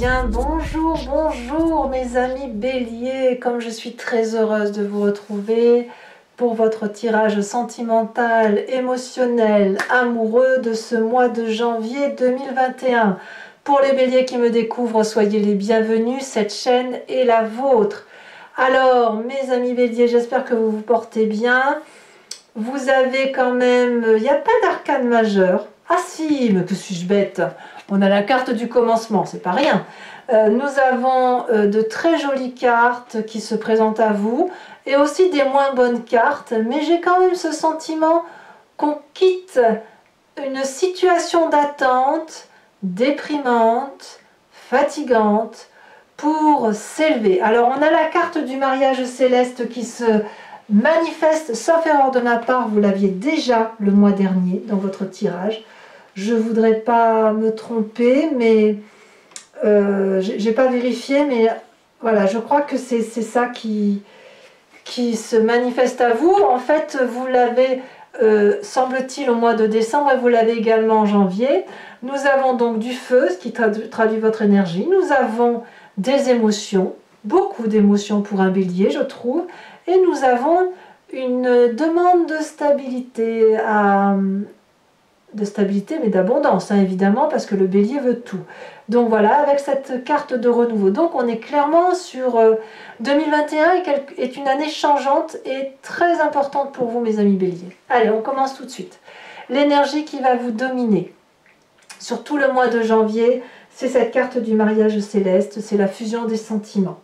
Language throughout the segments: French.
bien, bonjour, bonjour mes amis béliers, comme je suis très heureuse de vous retrouver pour votre tirage sentimental, émotionnel, amoureux de ce mois de janvier 2021. Pour les béliers qui me découvrent, soyez les bienvenus, cette chaîne est la vôtre. Alors mes amis béliers, j'espère que vous vous portez bien. Vous avez quand même, il n'y a pas d'arcane majeur. Ah si, mais que suis-je bête? On a la carte du commencement, c'est pas rien. Nous avons de très jolies cartes qui se présentent à vous et aussi des moins bonnes cartes, mais j'ai quand même ce sentiment qu'on quitte une situation d'attente déprimante, fatigante, pour s'élever. Alors on a la carte du mariage céleste qui se manifeste, sauf erreur de ma part, vous l'aviez déjà le mois dernier dans votre tirage. Je ne voudrais pas me tromper, mais j'ai pas vérifié, mais voilà, je crois que c'est ça qui se manifeste à vous. En fait, vous l'avez, semble-t-il, au mois de décembre, et vous l'avez également en janvier. Nous avons donc du feu, ce qui traduit votre énergie. Nous avons des émotions, beaucoup d'émotions pour un bélier, je trouve. Et nous avons une demande de stabilité, mais d'abondance, hein, évidemment, parce que le bélier veut tout. Donc voilà, avec cette carte de renouveau. Donc on est clairement sur 2021 est une année changeante et très importante pour vous, mes amis béliers. Allez, on commence tout de suite. L'énergie qui va vous dominer sur tout le mois de janvier, c'est cette carte du mariage céleste, c'est la fusion des sentiments.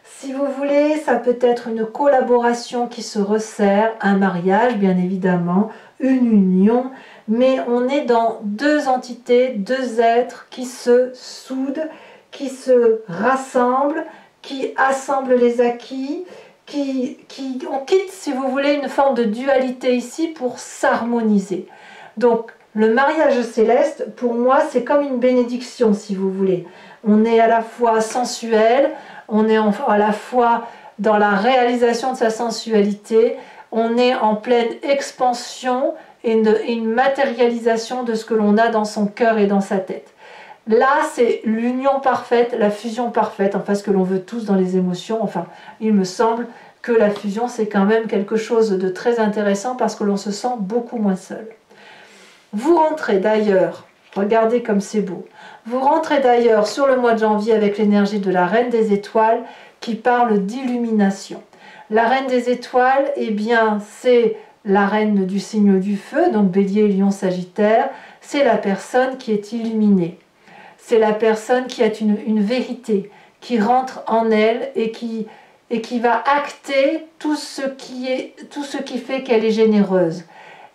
Si vous voulez, ça peut être une collaboration qui se resserre, un mariage bien évidemment, une union, mais on est dans deux entités, deux êtres qui se soudent, qui se rassemblent, qui assemblent les acquis, on quitte, si vous voulez, une forme de dualité ici pour s'harmoniser. Donc le mariage céleste, pour moi, c'est comme une bénédiction, si vous voulez. On est à la fois sensuel, on est à la fois dans la réalisation de sa sensualité, on est en pleine expansion et une matérialisation de ce que l'on a dans son cœur et dans sa tête. Là, c'est l'union parfaite, la fusion parfaite, enfin ce que l'on veut tous dans les émotions. Enfin, il me semble que la fusion, c'est quand même quelque chose de très intéressant parce que l'on se sent beaucoup moins seul. Vous rentrez d'ailleurs, regardez comme c'est beau, vous rentrez d'ailleurs sur le mois de janvier avec l'énergie de la Reine des Étoiles qui parle d'illumination. La Reine des Étoiles, eh bien, c'est la reine du signe du feu, donc Bélier, Lion, Sagittaire, c'est la personne qui est illuminée. C'est la personne qui a une vérité, qui rentre en elle et qui va acter tout ce qui fait qu'elle est généreuse.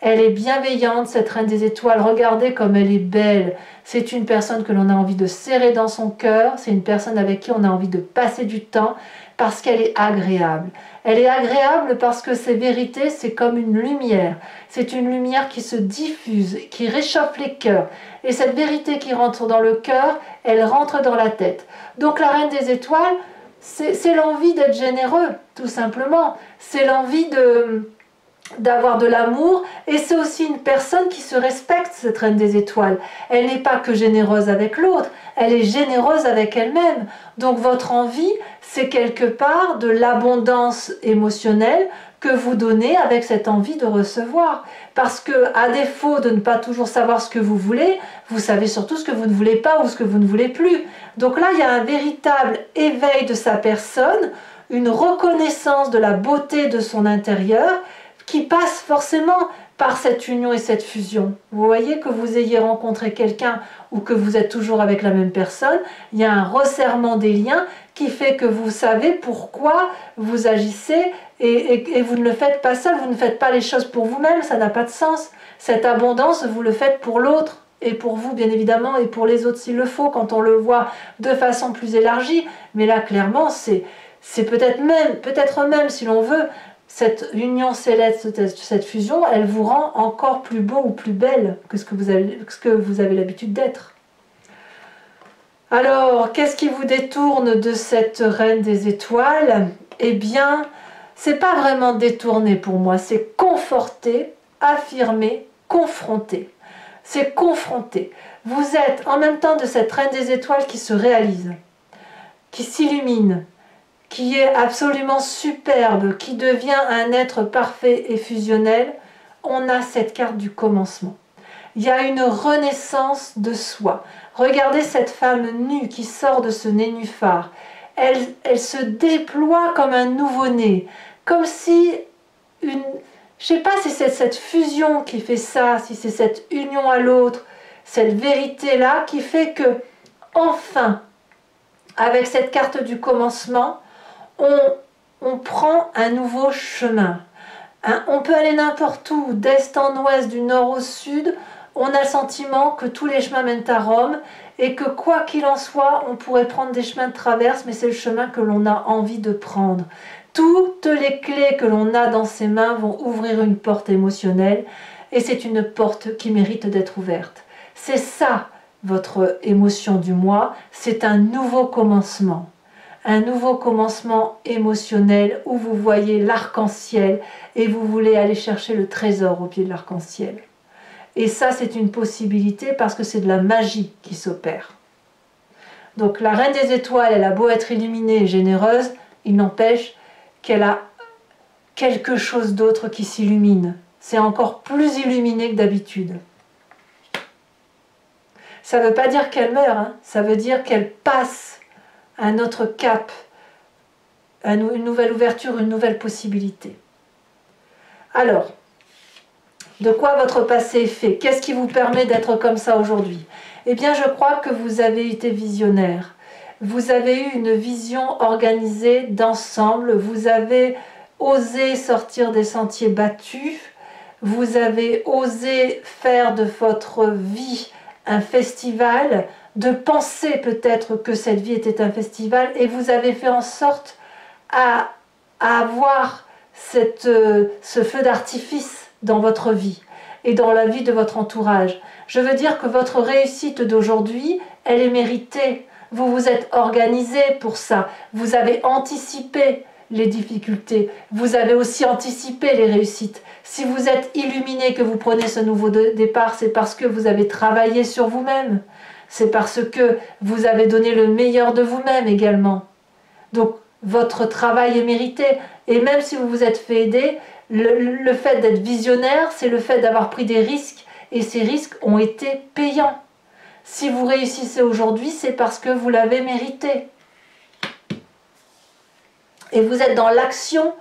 Elle est bienveillante, cette Reine des Étoiles. Regardez comme elle est belle. C'est une personne que l'on a envie de serrer dans son cœur. C'est une personne avec qui on a envie de passer du temps parce qu'elle est agréable. Elle est agréable parce que ses vérités, c'est comme une lumière. C'est une lumière qui se diffuse, qui réchauffe les cœurs. Et cette vérité qui rentre dans le cœur, elle rentre dans la tête. Donc la Reine des Étoiles, c'est l'envie d'être généreux, tout simplement. C'est l'envie d'avoir de l'amour, et c'est aussi une personne qui se respecte, cette Reine des Étoiles. Elle n'est pas que généreuse avec l'autre, elle est généreuse avec elle-même. Donc votre envie, c'est quelque part de l'abondance émotionnelle que vous donnez avec cette envie de recevoir. Parce que, à défaut de ne pas toujours savoir ce que vous voulez, vous savez surtout ce que vous ne voulez pas ou ce que vous ne voulez plus. Donc là, il y a un véritable éveil de sa personne, une reconnaissance de la beauté de son intérieur, qui passe forcément par cette union et cette fusion. Vous voyez, que vous ayez rencontré quelqu'un ou que vous êtes toujours avec la même personne, il y a un resserrement des liens qui fait que vous savez pourquoi vous agissez et vous ne le faites pas seul, vous ne faites pas les choses pour vous-même, ça n'a pas de sens. Cette abondance, vous le faites pour l'autre et pour vous bien évidemment et pour les autres s'il le faut, quand on le voit de façon plus élargie. Mais là, clairement, c'est peut-être même, si l'on veut, cette union céleste, cette fusion, elle vous rend encore plus beau ou plus belle que ce que vous avez l'habitude d'être. Alors, qu'est-ce qui vous détourne de cette Reine des Étoiles? Eh bien, c'est pas vraiment détourné pour moi, c'est conforter, affirmer, confronter. C'est confronter. Vous êtes en même temps de cette Reine des Étoiles qui se réalise. qui s'illumine, qui est absolument superbe, qui devient un être parfait et fusionnel, on a cette carte du commencement. Il y a une renaissance de soi. Regardez cette femme nue qui sort de ce nénuphar. Elle se déploie comme un nouveau-né, comme si une... Je ne sais pas si c'est cette fusion qui fait ça, si c'est cette union à l'autre, cette vérité-là qui fait que, enfin, avec cette carte du commencement, on prend un nouveau chemin. On peut aller n'importe où, d'est en ouest, du nord au sud, on a le sentiment que tous les chemins mènent à Rome et que quoi qu'il en soit, on pourrait prendre des chemins de traverse, mais c'est le chemin que l'on a envie de prendre. Toutes les clés que l'on a dans ses mains vont ouvrir une porte émotionnelle et c'est une porte qui mérite d'être ouverte. C'est ça, votre émotion du mois, c'est un nouveau commencement. Un nouveau commencement émotionnel où vous voyez l'arc-en-ciel et vous voulez aller chercher le trésor au pied de l'arc-en-ciel. Et ça, c'est une possibilité parce que c'est de la magie qui s'opère. Donc la Reine des Étoiles, elle a beau être illuminée et généreuse, il n'empêche qu'elle a quelque chose d'autre qui s'illumine. C'est encore plus illuminé que d'habitude. Ça ne veut pas dire qu'elle meurt, hein. Ça veut dire qu'elle passe à un autre cap, une nouvelle ouverture, une nouvelle possibilité. Alors, de quoi votre passé est fait? Qu'est-ce qui vous permet d'être comme ça aujourd'hui? Eh bien, je crois que vous avez été visionnaire. Vous avez eu une vision organisée d'ensemble. Vous avez osé sortir des sentiers battus. Vous avez osé faire de votre vie un festival, de penser peut-être que cette vie était un festival, et vous avez fait en sorte à avoir ce feu d'artifice dans votre vie et dans la vie de votre entourage. Je veux dire que votre réussite d'aujourd'hui, elle est méritée. Vous vous êtes organisé pour ça. Vous avez anticipé les difficultés. Vous avez aussi anticipé les réussites. Si vous êtes illuminé, que vous prenez ce nouveau départ, c'est parce que vous avez travaillé sur vous-même. C'est parce que vous avez donné le meilleur de vous-même également. Donc, votre travail est mérité. Et même si vous vous êtes fait aider, le fait d'être visionnaire, c'est le fait d'avoir pris des risques. Et ces risques ont été payants. Si vous réussissez aujourd'hui, c'est parce que vous l'avez mérité. Et vous êtes dans l'action.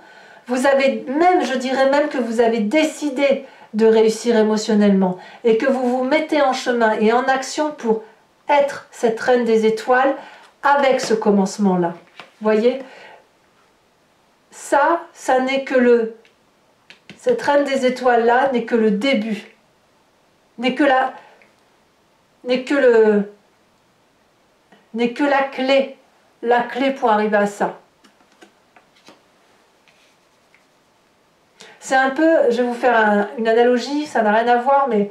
Vous avez même, je dirais même que vous avez décidé de réussir émotionnellement. Et que vous vous mettez en chemin et en action pour être cette reine des étoiles avec ce commencement-là. Voyez, ça n'est que cette reine des étoiles-là n'est que le début, n'est que la clé pour arriver à ça. C'est un peu, je vais vous faire une analogie, ça n'a rien à voir, mais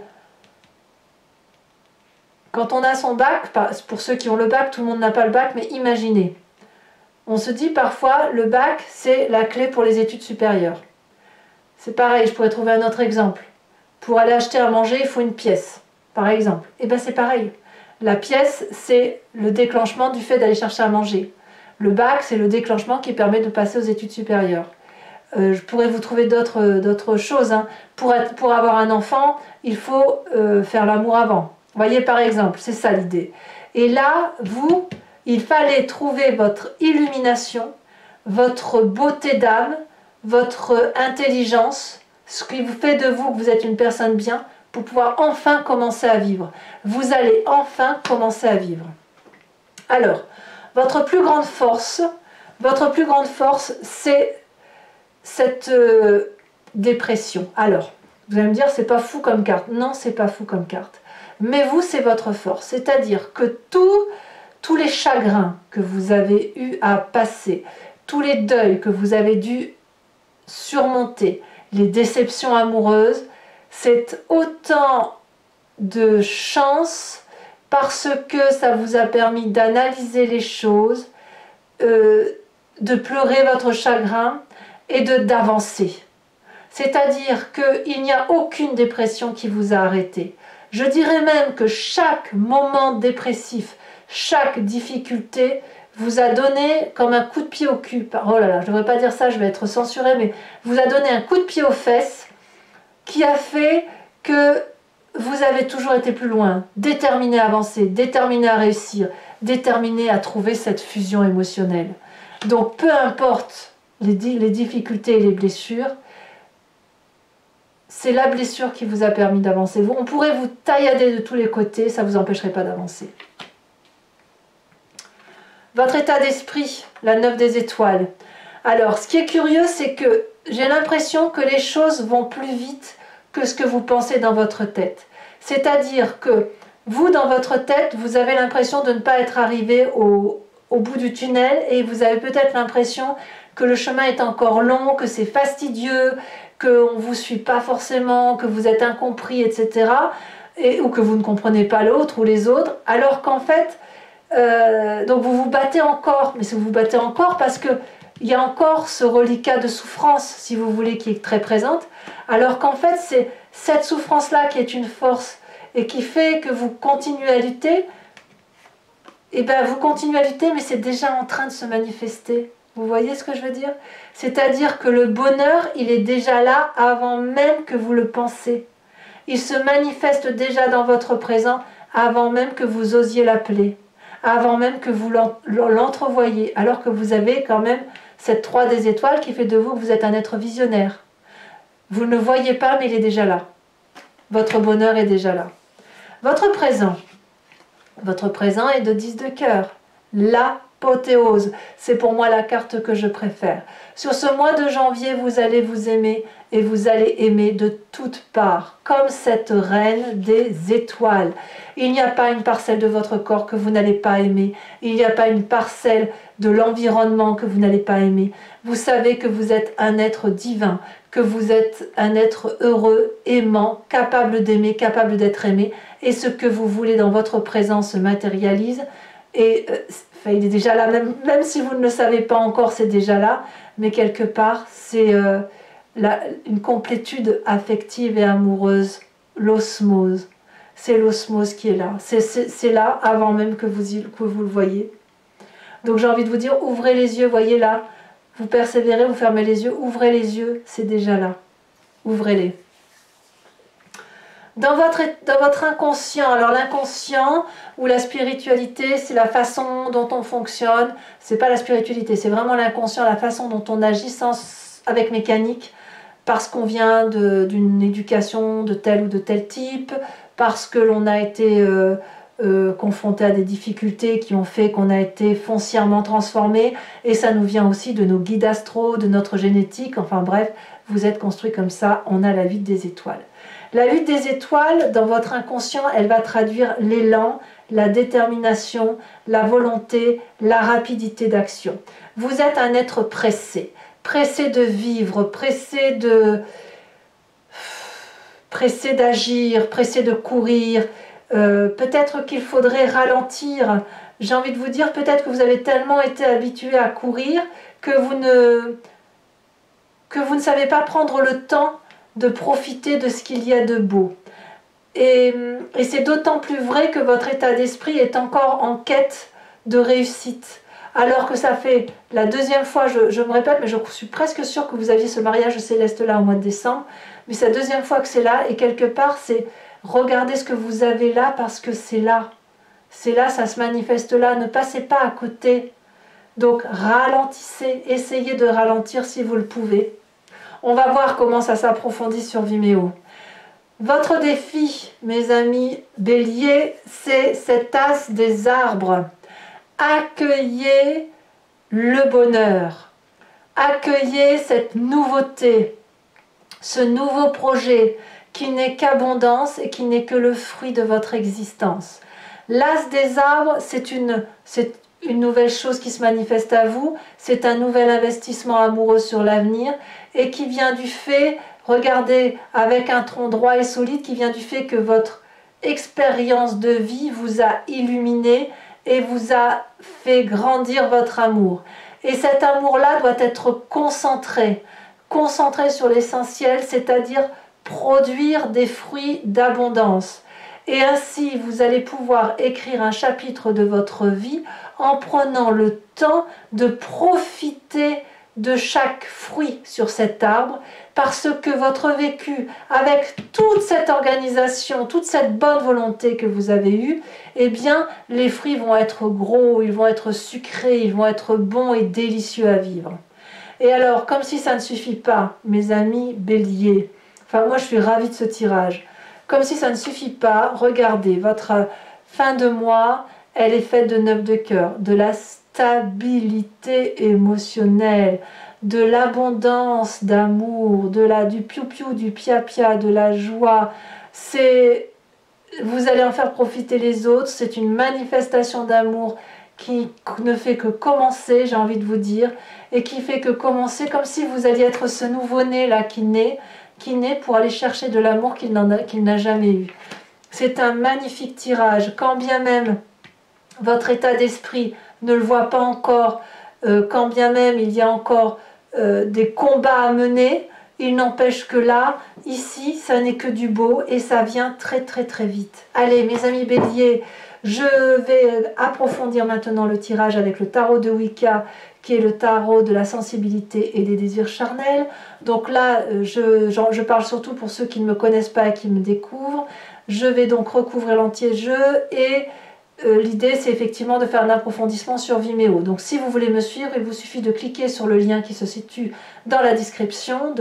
quand on a son bac, pour ceux qui ont le bac, tout le monde n'a pas le bac, mais imaginez. On se dit parfois, le bac, c'est la clé pour les études supérieures. C'est pareil, je pourrais trouver un autre exemple. Pour aller acheter à manger, il faut une pièce, par exemple. Et bien c'est pareil. La pièce, c'est le déclenchement du fait d'aller chercher à manger. Le bac, c'est le déclenchement qui permet de passer aux études supérieures. Je pourrais vous trouver d'autres choses. Hein. Pour avoir un enfant, il faut faire l'amour avant. Vous voyez, par exemple, c'est ça l'idée. Et là, il fallait trouver votre illumination, votre beauté d'âme, votre intelligence, ce qui vous fait de vous que vous êtes une personne bien, pour pouvoir enfin commencer à vivre. Vous allez enfin commencer à vivre. Alors, votre plus grande force, c'est cette dépression. Alors, vous allez me dire, c'est pas fou comme carte. Non, c'est pas fou comme carte. Mais vous, c'est votre force. C'est-à-dire que tous les chagrins que vous avez eu à passer, tous les deuils que vous avez dû surmonter, les déceptions amoureuses, c'est autant de chance parce que ça vous a permis d'analyser les choses, de pleurer votre chagrin et d'avancer. C'est-à-dire qu'il n'y a aucune dépression qui vous a arrêté. Je dirais même que chaque moment dépressif, chaque difficulté vous a donné comme un coup de pied au cul. Oh là là, je ne devrais pas dire ça, je vais être censurée, mais vous a donné un coup de pied aux fesses qui a fait que vous avez toujours été plus loin, déterminé à avancer, déterminé à réussir, déterminé à trouver cette fusion émotionnelle. Donc peu importe les difficultés et les blessures, c'est la blessure qui vous a permis d'avancer. On pourrait vous taillader de tous les côtés, ça ne vous empêcherait pas d'avancer. Votre état d'esprit, la 9 des étoiles. Alors, ce qui est curieux, c'est que j'ai l'impression que les choses vont plus vite que ce que vous pensez dans votre tête. C'est-à-dire que vous, dans votre tête, vous avez l'impression de ne pas être arrivé au bout du tunnel et vous avez peut-être l'impression que le chemin est encore long, que c'est fastidieux, qu'on ne vous suit pas forcément, que vous êtes incompris, etc. Ou que vous ne comprenez pas l'autre ou les autres, alors qu'en fait, donc vous vous battez encore, mais vous vous battez encore parce que il y a encore ce reliquat de souffrance, si vous voulez, qui est très présente, alors qu'en fait c'est cette souffrance-là qui est une force et qui fait que vous continuez à lutter. Et bien vous continuez à lutter, mais c'est déjà en train de se manifester. Vous voyez ce que je veux dire? C'est-à-dire que le bonheur, il est déjà là avant même que vous le pensez. Il se manifeste déjà dans votre présent avant même que vous osiez l'appeler, avant même que vous l'entrevoyiez, alors que vous avez quand même cette 3 des étoiles qui fait de vous que vous êtes un être visionnaire. Vous ne le voyez pas, mais il est déjà là. Votre bonheur est déjà là. Votre présent est de 10 de cœur. L'apothéose, c'est pour moi la carte que je préfère. Sur ce mois de janvier, vous allez vous aimer et vous allez aimer de toutes parts, comme cette reine des étoiles. Il n'y a pas une parcelle de votre corps que vous n'allez pas aimer. Il n'y a pas une parcelle de l'environnement que vous n'allez pas aimer. Vous savez que vous êtes un être divin, que vous êtes un être heureux, aimant, capable d'aimer, capable d'être aimé, et ce que vous voulez dans votre présent se matérialise. Et il est déjà là, même si vous ne le savez pas encore, c'est déjà là, mais quelque part, c'est une complétude affective et amoureuse, l'osmose. C'est l'osmose qui est là. C'est là avant même que vous le voyez. Donc j'ai envie de vous dire, ouvrez les yeux, voyez là. Vous persévérez, vous fermez les yeux, ouvrez les yeux, c'est déjà là. Ouvrez-les. Dans votre inconscient, alors l'inconscient ou la spiritualité, c'est la façon dont on fonctionne. C'est pas la spiritualité, c'est vraiment l'inconscient, la façon dont on agit avec mécanique, parce qu'on vient d'une éducation de tel ou de tel type, parce que l'on a été confronté à des difficultés qui ont fait qu'on a été foncièrement transformé, et ça nous vient aussi de nos guides astraux, de notre génétique, enfin bref, vous êtes construit comme ça, on a la 8 des étoiles. La 8 des étoiles, dans votre inconscient, elle va traduire l'élan, la détermination, la volonté, la rapidité d'action. Vous êtes un être pressé, pressé de vivre, pressé d'agir, pressé de courir. Peut-être qu'il faudrait ralentir. J'ai envie de vous dire, peut-être que vous avez tellement été habitué à courir que vous ne savez pas prendre le temps de profiter de ce qu'il y a de beau. Et c'est d'autant plus vrai que votre état d'esprit est encore en quête de réussite. Alors que ça fait la deuxième fois, je me répète, mais je suis presque sûre que vous aviez ce mariage céleste là au mois de décembre, mais c'est la deuxième fois que c'est là, et quelque part c'est regardez ce que vous avez là parce que c'est là. C'est là, ça se manifeste là, ne passez pas à côté. Donc ralentissez, essayez de ralentir si vous le pouvez. On va voir comment ça s'approfondit sur Vimeo. Votre défi, mes amis béliers, c'est cette as des arbres. Accueillez le bonheur. Accueillez cette nouveauté, ce nouveau projet qui n'est qu'abondance et qui n'est que le fruit de votre existence. L'as des arbres, c'est une nouvelle chose qui se manifeste à vous, c'est un nouvel investissement amoureux sur l'avenir et qui vient du fait, regardez, avec un tronc droit et solide, qui vient du fait que votre expérience de vie vous a illuminé et vous a fait grandir votre amour. Et cet amour-là doit être concentré sur l'essentiel, c'est-à-dire produire des fruits d'abondance. Et ainsi, vous allez pouvoir écrire un chapitre de votre vie en prenant le temps de profiter de chaque fruit sur cet arbre, parce que votre vécu, avec toute cette organisation, toute cette bonne volonté que vous avez eue, eh bien, les fruits vont être gros, ils vont être sucrés, ils vont être bons et délicieux à vivre. Et alors, comme si ça ne suffit pas, mes amis béliers, enfin moi je suis ravie de ce tirage, comme si ça ne suffit pas, regardez, votre fin de mois, elle est faite de 9 de cœur, de la stabilité émotionnelle, de l'abondance d'amour, du piou-piou, du pia-pia, de la joie. Vous allez en faire profiter les autres, c'est une manifestation d'amour qui ne fait que commencer, j'ai envie de vous dire, et qui fait que commencer comme si vous alliez être ce nouveau-né là qui naît pour aller chercher de l'amour qu'il n'a jamais eu. C'est un magnifique tirage, quand bien même votre état d'esprit ne le voit pas encore, quand bien même il y a encore des combats à mener, il n'empêche que là, ici, ça n'est que du beau et ça vient très très très vite. Allez mes amis béliers, je vais approfondir maintenant le tirage avec le tarot de Wicca, qui est le tarot de la sensibilité et des désirs charnels. Donc là, je parle surtout pour ceux qui ne me connaissent pas et qui me découvrent. Je vais donc recouvrir l'entier jeu et l'idée c'est effectivement de faire un approfondissement sur Vimeo. Donc si vous voulez me suivre, il vous suffit de cliquer sur le lien qui se situe dans la description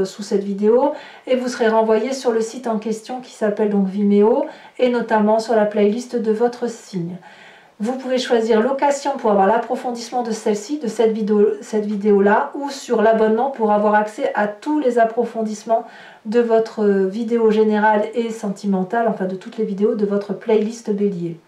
sous cette vidéo et vous serez renvoyé sur le site en question qui s'appelle donc Vimeo et notamment sur la playlist de votre signe. Vous pouvez choisir location pour avoir l'approfondissement de celle-ci, de cette vidéo-là, ou sur l'abonnement pour avoir accès à tous les approfondissements de votre vidéo générale et sentimentale, enfin de toutes les vidéos de votre playlist bélier.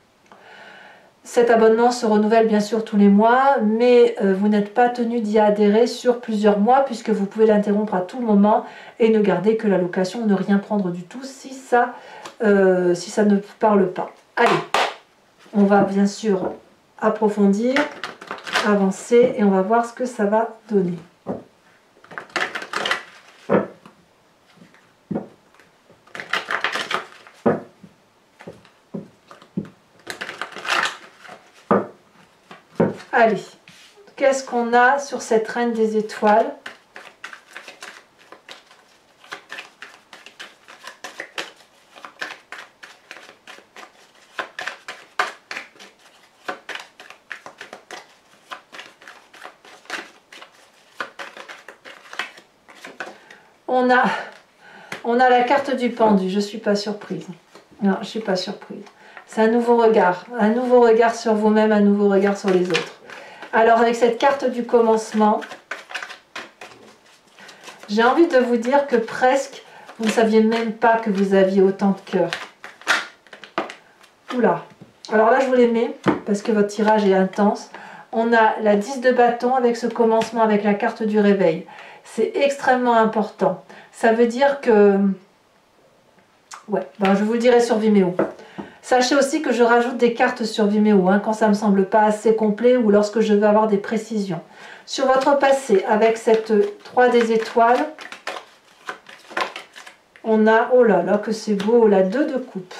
Cet abonnement se renouvelle bien sûr tous les mois, mais vous n'êtes pas tenu d'y adhérer sur plusieurs mois puisque vous pouvez l'interrompre à tout moment et ne garder que la location, ne rien prendre du tout si ça ne vous parle pas. Allez, on va bien sûr approfondir, avancer et on va voir ce que ça va donner. Allez, qu'est-ce qu'on a sur cette reine des étoiles? On a la carte du pendu, je ne suis pas surprise. Non, je ne suis pas surprise. C'est un nouveau regard sur vous-même, un nouveau regard sur les autres. Alors avec cette carte du commencement, j'ai envie de vous dire que presque, vous ne saviez même pas que vous aviez autant de cœur. Oula. Alors là, je vous les mets parce que votre tirage est intense. On a la 10 de bâton avec ce commencement avec la carte du réveil. C'est extrêmement important. Ça veut dire que... Ouais, ben je vous le dirai sur Vimeo. Sachez aussi que je rajoute des cartes sur Vimeo quand ça ne me semble pas assez complet ou lorsque je veux avoir des précisions. Sur votre passé, avec cette 3 des étoiles, on a, oh là là que c'est beau, la 2 de coupe.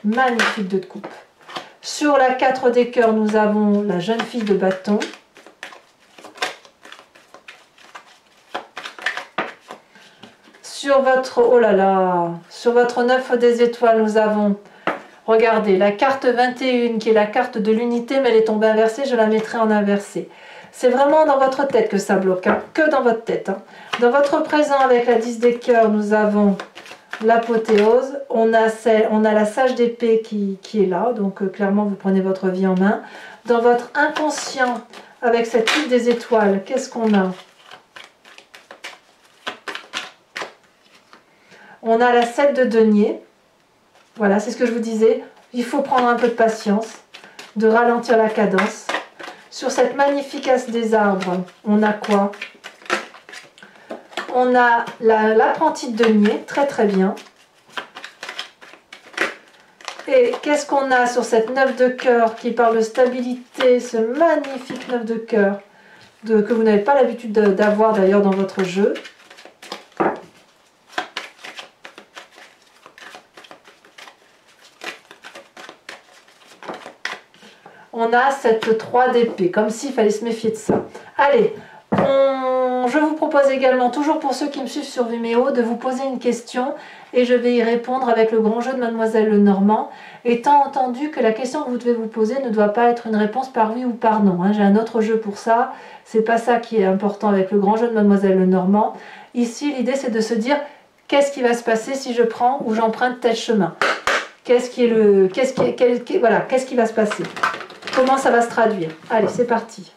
Magnifique 2 de coupe. Sur la 4 des cœurs, nous avons la jeune fille de bâton. Sur votre, oh là là, sur votre 9 des étoiles, nous avons, regardez, la carte 21 qui est la carte de l'unité, mais elle est tombée inversée, je la mettrai en inversée. C'est vraiment dans votre tête que ça bloque, hein, que dans votre tête. Hein. Dans votre présent, avec la 10 des cœurs, nous avons l'apothéose. On a la sage d'épée qui est là, donc clairement, vous prenez votre vie en main. Dans votre inconscient, avec cette 8 des étoiles, qu'est-ce qu'on a? On a la 7 de denier. Voilà, c'est ce que je vous disais. Il faut prendre un peu de patience, de ralentir la cadence. Sur cette magnifique as des arbres, on a quoi? On a l'apprenti de denier, très très bien. Et qu'est-ce qu'on a sur cette 9 de cœur qui parle de stabilité, ce magnifique 9 de cœur que vous n'avez pas l'habitude d'avoir d'ailleurs dans votre jeu. on a cette 3 d'épée, comme s'il fallait se méfier de ça. Allez, je vous propose également, toujours pour ceux qui me suivent sur Vimeo, de vous poser une question et je vais y répondre avec le grand jeu de Mademoiselle Lenormand, étant entendu que la question que vous devez vous poser ne doit pas être une réponse par oui ou par non. J'ai un autre jeu pour ça, c'est pas ça qui est important avec le grand jeu de Mademoiselle Lenormand. Ici, l'idée c'est de se dire, qu'est-ce qui va se passer si je prends ou j'emprunte tel chemin? Qu'est-ce qui va se passer? Comment ça va se traduire? Allez, c'est parti.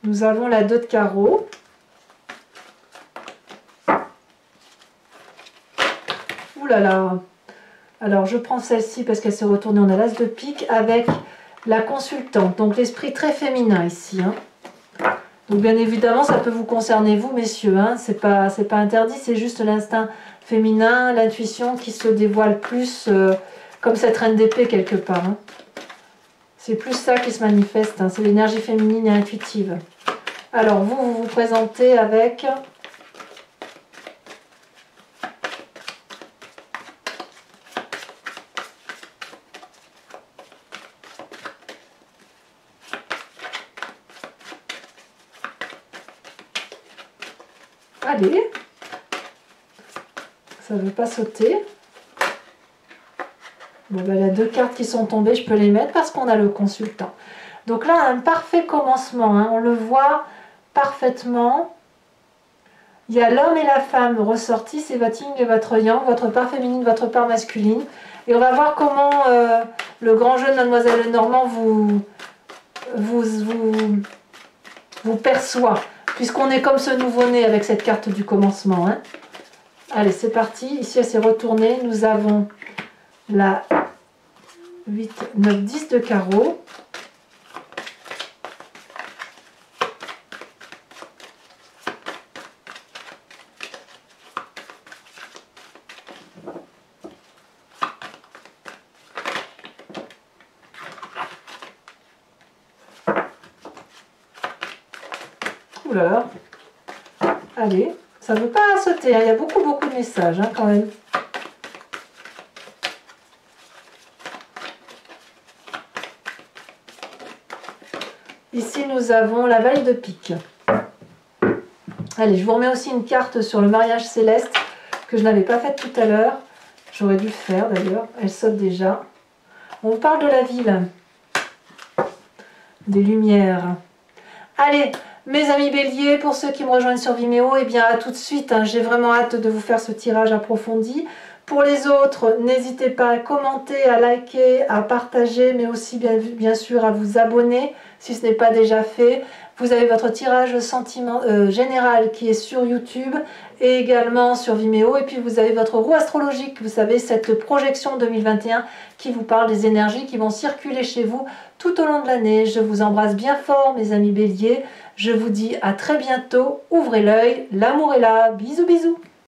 Nous avons la 2 de carreau. Ouh là là. Alors je prends celle-ci parce qu'elle s'est retournée. On a l'as de pique avec la consultante. Donc l'esprit très féminin ici. Donc bien évidemment ça peut vous concerner vous messieurs. C'est pas interdit, c'est juste l'instinct féminin, l'intuition qui se dévoile plus comme cette reine d'épée quelque part. C'est plus ça qui se manifeste. C'est l'énergie féminine et intuitive. Alors vous vous présentez avec allez, ça ne veut pas sauter. Bon, ben, il y a 2 cartes qui sont tombées, je peux les mettre parce qu'on a le consultant. Donc là, un parfait commencement, on le voit parfaitement. Il y a l'homme et la femme ressortis, c'est votre yin et votre yang, votre part féminine, votre part masculine. Et on va voir comment le grand jeu de Mademoiselle Lenormand vous perçoit, puisqu'on est comme ce nouveau-né avec cette carte du commencement. Allez, c'est parti. Ici, elle s'est retournée. Nous avons la 8, 9, 10 de carreau. Ouh là là. Allez, ça ne veut pas sauter, il y a beaucoup de messages quand même. Ici, nous avons la Valle de pique. Allez, je vous remets aussi une carte sur le mariage céleste que je n'avais pas faite tout à l'heure. J'aurais dû le faire d'ailleurs, elle saute déjà. On vous parle de la ville, des lumières. Allez, mes amis béliers, pour ceux qui me rejoignent sur Vimeo, eh bien à tout de suite, j'ai vraiment hâte de vous faire ce tirage approfondi. Pour les autres, n'hésitez pas à commenter, à liker, à partager, mais aussi bien sûr à vous abonner si ce n'est pas déjà fait. Vous avez votre tirage général qui est sur YouTube et également sur Vimeo. Et puis vous avez votre roue astrologique, vous savez, cette projection 2021 qui vous parle des énergies qui vont circuler chez vous tout au long de l'année. Je vous embrasse bien fort, mes amis béliers. Je vous dis à très bientôt. Ouvrez l'œil, l'amour est là. Bisous, bisous.